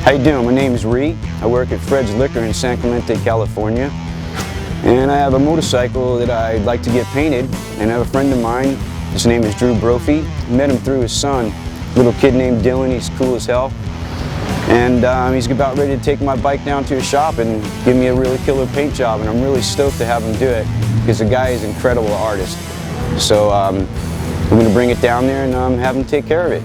How you doing? My name is Ree. I work at Fred's Liquor in San Clemente, California. And I have a motorcycle that I'd like to get painted. And I have a friend of mine, his name is Brophy. Met him through his son, little kid named Dylan. He's cool as hell. And he's about ready to take my bike down to his shop and give me a really killer paint job. And I'm really stoked to have him do it because the guy is an incredible artist. So we're going to bring it down there and have him take care of it.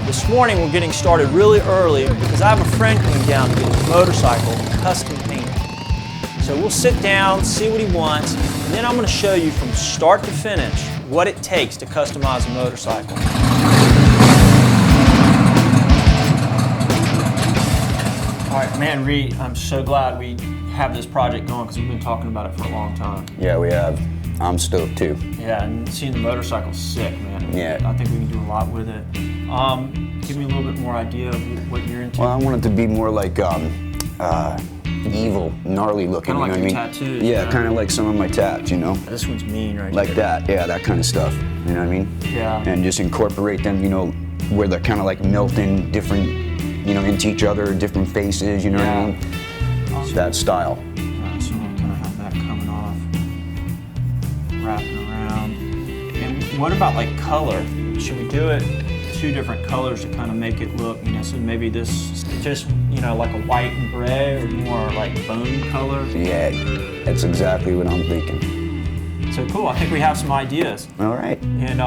This morning we're getting started really early because I have a friend coming down to get his motorcycle custom painted. So we'll sit down, see what he wants, and then I'm going to show you from start to finish what it takes to customize a motorcycle. Alright, man, Reed, I'm so glad we have this project going because we've been talking about it for a long time. Yeah, we have. I'm stoked too. Yeah, and seeing the motorcycle's sick, man. Yeah. I think we can do a lot with it. Give me a little bit more idea of what you're into. Well, I want it to be more like evil, gnarly looking. Kind of like you know your what I mean? tattoos. Yeah, kind of like some of my tats, you know? This one's mean right Like here. that, yeah, that kind of stuff. You know what I mean? Yeah. And just incorporate them, you know, where they're kind of like melting different, you know, into each other, different faces, you know what I mean? Awesome. That style. Alright, so I'm gonna have that coming off, wrapping around. And what about like color? Should we do it two different colors to kind of make it look, you know, so maybe this just, you know, like a white and gray or more like bone color? Yeah, that's exactly what I'm thinking. So cool, I think we have some ideas. All right. And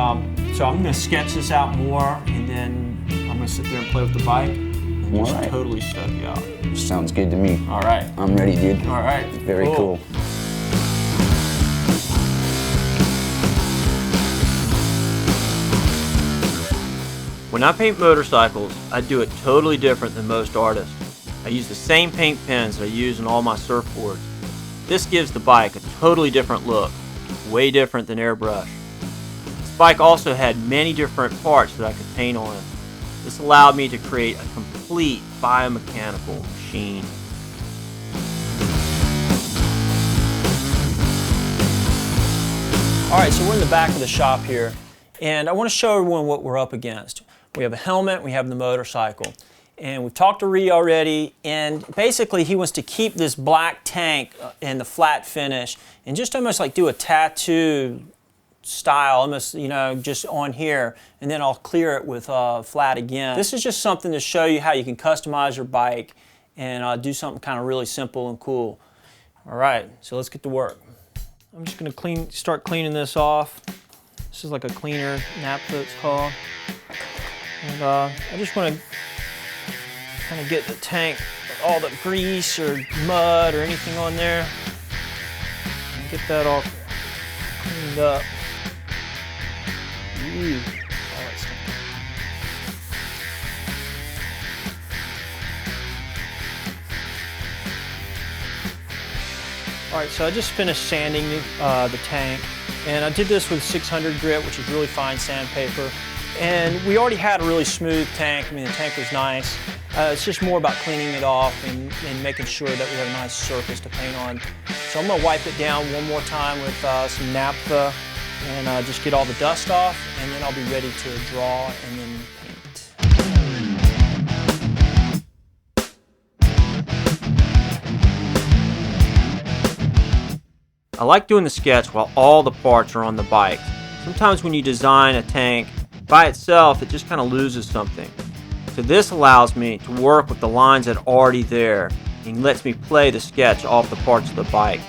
so I'm gonna sketch this out more and then I'm gonna sit there and play with the bike and just Alright. totally stoke you out. Sounds good to me. All right. I'm ready, dude. All right. Very cool. When I paint motorcycles, I do it totally different than most artists. I use the same paint pens that I use on all my surfboards. This gives the bike a totally different look, way different than airbrush. This bike also had many different parts that I could paint on it. This allowed me to create a complete biomechanical machine. Alright, so we're in the back of the shop here, and I want to show everyone what we're up against. We have a helmet, we have the motorcycle. And we've talked to Ree already, and basically he wants to keep this black tank and the flat finish and just almost like do a tattoo style, almost, you know, just on here, and then I'll clear it with flat again. This is just something to show you how you can customize your bike and do something kind of really simple and cool. All right, so let's get to work. I'm just going to start cleaning this off. This is like a cleaner naphtha, it's called. And I just want to kind of get the tank with all the grease or mud or anything on there. And get that all cleaned up. Ooh, all that stuff. All right, so I just finished sanding the tank, and I did this with 600 grit, which is really fine sandpaper. And we already had a really smooth tank. I mean, the tank was nice. It's just more about cleaning it off and making sure that we have a nice surface to paint on. So I'm gonna wipe it down one more time with some naphtha and just get all the dust off, and then I'll be ready to draw and then paint. I like doing the sketch while all the parts are on the bike. Sometimes when you design a tank by itself, it just kind of loses something. So this allows me to work with the lines that are already there and lets me play the sketch off the parts of the bike.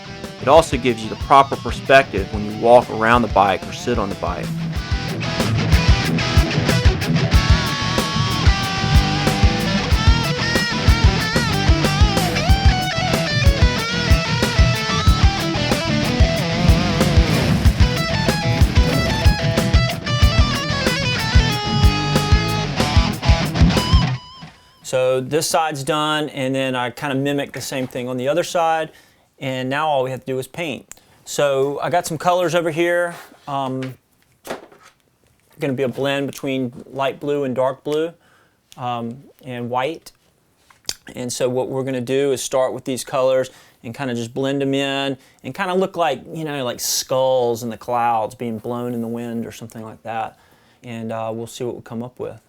It also gives you the proper perspective when you walk around the bike or sit on the bike. So this side's done, and then I kind of mimic the same thing on the other side, and now all we have to do is paint. So I got some colors over here. Going to be a blend between light blue and dark blue and white. And so what we're going to do is start with these colors and kind of just blend them in and kind of look like, you know, like skulls in the clouds being blown in the wind or something like that. And we'll see what we come up with.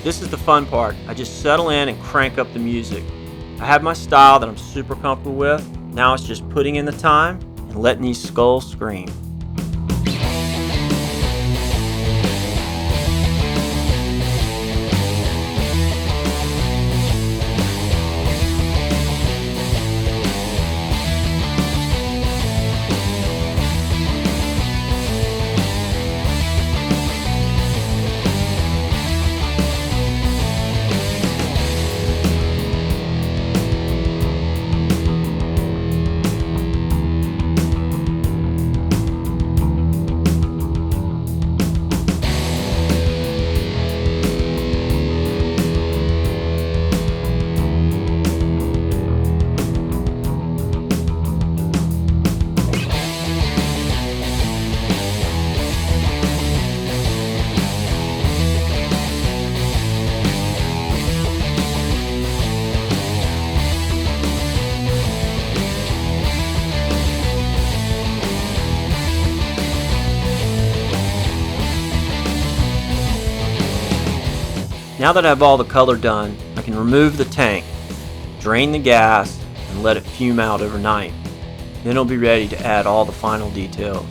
This is the fun part. I just settle in and crank up the music. I have my style that I'm super comfortable with. Now it's just putting in the time and letting these skulls scream. Now that I have all the color done, I can remove the tank, drain the gas, and let it fume out overnight. Then it'll be ready to add all the final details.